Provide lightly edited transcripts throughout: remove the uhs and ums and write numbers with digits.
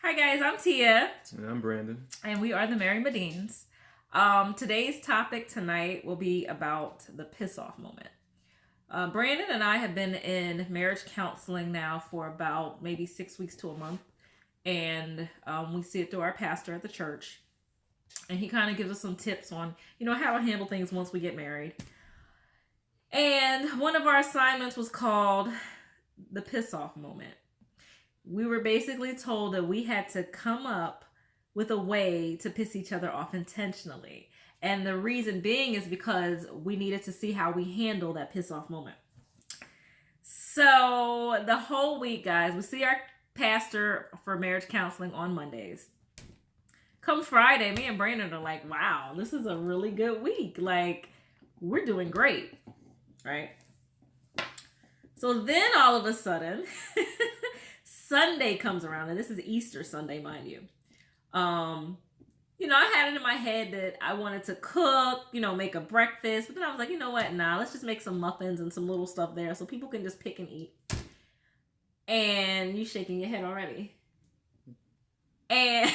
Hi guys, I'm Tia. And I'm Brandon. And we are the Medines. Today's topic tonight will be about the piss off moment. Brandon and I have been in marriage counseling now for about maybe 6 weeks to a month. And we see it through our pastor at the church. And he kind of gives us some tips on, how to handle things once we get married. And one of our assignments was called the piss off moment. We were basically told that we had to come up with a way to piss each other off intentionally. And the reason being is because we needed to see how we handle that piss off moment. So the whole week, guys, we see our pastor for marriage counseling on Mondays. Come Friday, me and Brandon are like, wow, this is a really good week. Like, we're doing great, right? So then all of a sudden... Sunday comes around, and this is Easter Sunday, mind you. I had it in my head that I wanted to cook, make a breakfast. But then I was like, you know what? Nah, let's just make some muffins and some little stuff there so people can just pick and eat. And you shaking your head already. And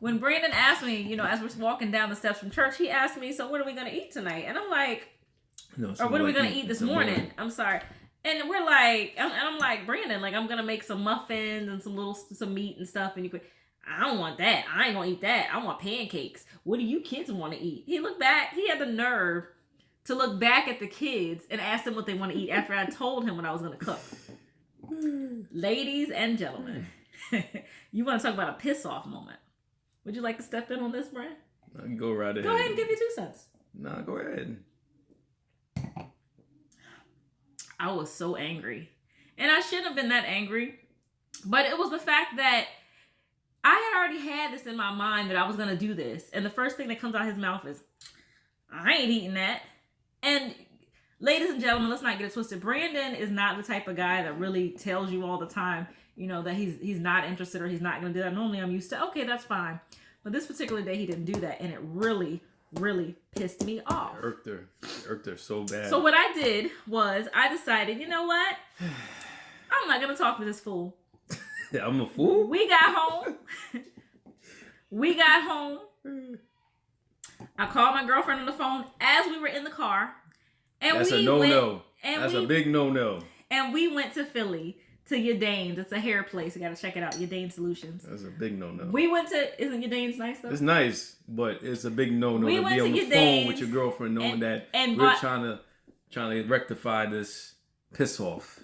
when Brandon asked me, as we're walking down the steps from church, he asked me, so what are we going to eat tonight? And I'm like, or what are we going to eat this morning? I'm sorry. And we're like, and I'm like, Brandon, like, I'm going to make some muffins and some meat and stuff. And I don't want that. I ain't going to eat that. I want pancakes. What do you kids want to eat? He looked back. He had the nerve to look back at the kids and ask them what they want to eat after I told him what I was going to cook. Ladies and gentlemen, you want to talk about a piss off moment. Would you like to step in on this, Brand? Go right ahead. Go ahead and give your 2 cents. Nah, go ahead. I was so angry. And I shouldn't have been that angry. But it was the fact that I had already had this in my mind that I was going to do this. And the first thing that comes out of his mouth is, I ain't eating that. And ladies and gentlemen, let's not get it twisted. Brandon is not the type of guy that really tells you all the time, that he's not interested or he's not going to do that. Normally I'm used to, okay, that's fine. But this particular day he didn't do that. And it really pissed me off. It irked her so bad. So what I did was I decided, you know what? I'm not going to talk to this fool. I'm a fool? We got home. I called my girlfriend on the phone as we were in the car. And That's a no-no. That's a big no-no. And we went to Philly. To Medines. It's a hair place. You got to check it out. Medines Solutions. That's a big no-no. We went to... Isn't Medines nice though? It's nice, but it's a big no-no we to went be on to the phone with your girlfriend knowing that we're trying to rectify this piss off.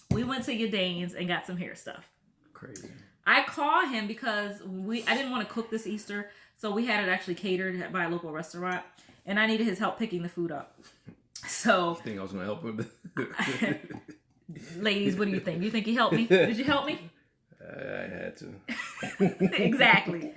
We went to Medines and got some hair stuff. Crazy. I called him because I didn't want to cook this Easter, so we had it actually catered by a local restaurant, and I needed his help picking the food up. So... You think I was going to help with Ladies, what do you think? Do you think he helped me? Did you help me? I had to. Exactly.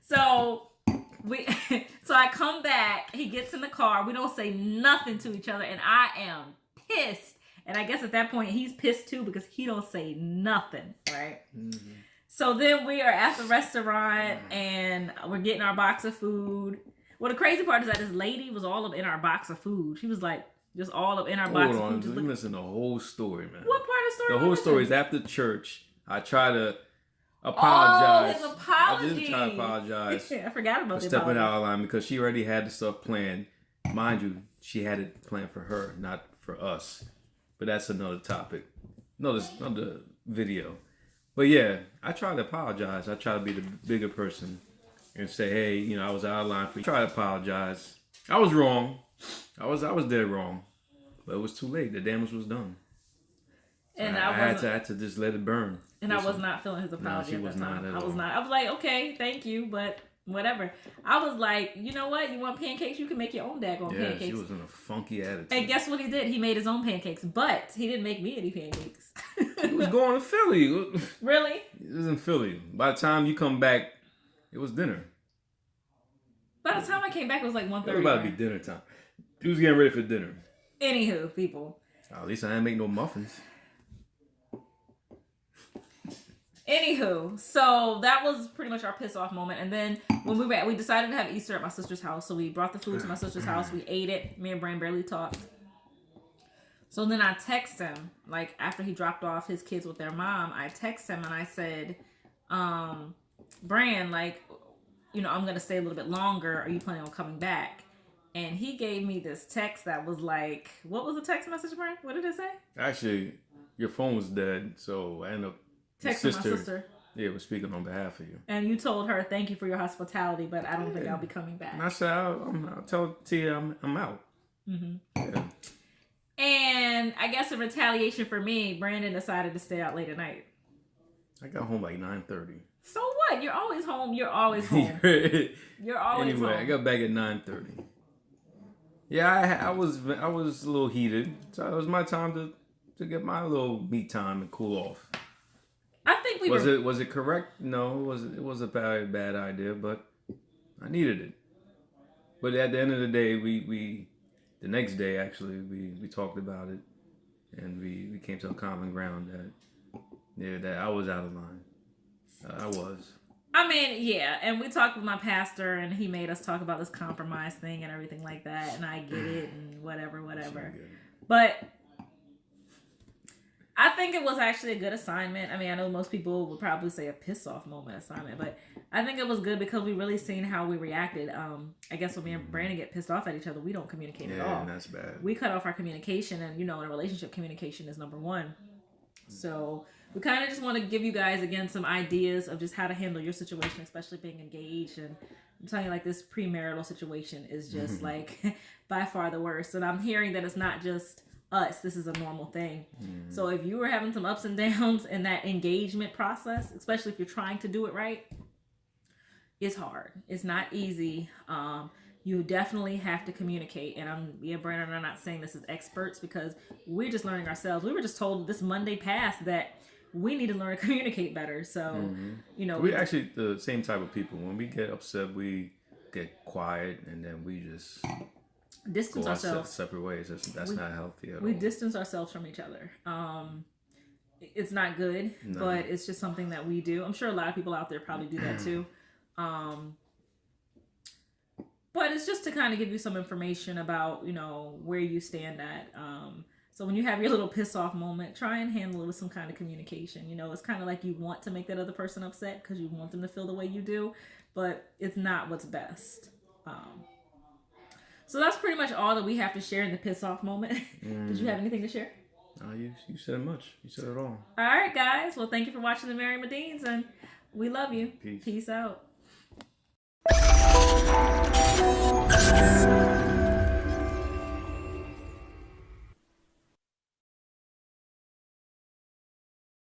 So I come back. He gets in the car. We don't say nothing to each other, and I am pissed. And I guess at that point he's pissed too because he don't say nothing, right? Mm-hmm. So then we are at the restaurant and we're getting our box of food. Well, the crazy part is that this lady was all up in our box of food. She was like. Just all up in our box of food. You're missing the whole story, man. What part of the story? The whole story is after church. I try to apologize. Oh, his apology. I did try to apologize. I forgot about for stepping out of line because she already had the stuff planned. Mind you, she had it planned for her, not for us. But that's another topic. Another video. But yeah, I try to apologize. I try to be the bigger person and say, hey, I was out of line for you. Try to apologize. I was wrong. I was dead wrong, but it was too late. The damage was done. And I had to just let it burn. And I was not feeling his apology at that time. I was not. I was like, okay, thank you, but whatever. I was like, you know what? You want pancakes? You can make your own daggone pancakes. Yeah, she was in a funky attitude. And guess what he did? He made his own pancakes, but he didn't make me any pancakes. He was going to Philly. Really? It was in Philly. By the time you come back, it was dinner. By the time I came back, it was like 1:30. It was about to be dinner time. He was getting ready for dinner. Anywho, people. At least I didn't make no muffins. Anywho, so that was pretty much our piss off moment. And then when we decided to have Easter at my sister's house. So we brought the food to my sister's house. We ate it. Me and Brain barely talked. So then I text him, like after he dropped off his kids with their mom, I text him and I said, Brand, like, I'm going to stay a little bit longer. Are you planning on coming back? And he gave me this text that was like, what was the text message, Brand? What did it say? Actually, your phone was dead, so I ended up texting my sister. Yeah, was speaking on behalf of you. And you told her, thank you for your hospitality, but I don't think I'll be coming back. And I said, I'll tell Tia I'm out. Mm-hmm. Yeah. And I guess in retaliation for me, Brandon decided to stay out late at night. I got home like 9:30. So what? You're always home. You're always home. You're always home. I got back at 9:30. Yeah, I was a little heated. So it was my time to get my little me time and cool off. I think was it correct? No, it was a bad idea, but I needed it. But at the end of the day, we the next day actually we talked about it, and we came to a common ground that I was out of line. I was. I mean, yeah, and we talked with my pastor, and he made us talk about this compromise thing and everything like that, and I get it, and whatever. But I think it was actually a good assignment. I mean, I know most people would probably say a piss-off moment assignment, but I think it was good because we really seen how we reacted. I guess when me and Brandon get pissed off at each other, we don't communicate at all. Yeah, that's bad. We cut off our communication, and, in a relationship, communication is number one. So we kind of just want to give you guys, again, some ideas of just how to handle your situation, especially being engaged. And I'm telling you, like, this premarital situation is just, like, by far the worst. And I'm hearing that it's not just us. This is a normal thing. So if you were having some ups and downs in that engagement process, especially if you're trying to do it right, it's hard. It's not easy. You definitely have to communicate. And me and Brandon are not saying this as experts because we're just learning ourselves. We were just told this Monday past that we need to learn to communicate better. So, we're actually the same type of people. When we get upset, we get quiet, and then we just distance ourselves separate ways. That's not healthy at all. We distance ourselves from each other. It's not good, but it's just something that we do. I'm sure a lot of people out there probably do that too. But it's just to kind of give you some information about, where you stand at. So when you have your little piss off moment, try and handle it with some kind of communication. It's kind of like you want to make that other person upset because you want them to feel the way you do, but it's not what's best. So that's pretty much all that we have to share in the piss off moment. Did you have anything to share? You said much. You said it all. All right, guys. Well, thank you for watching the Mary Medines, and we love you. Peace. Peace out.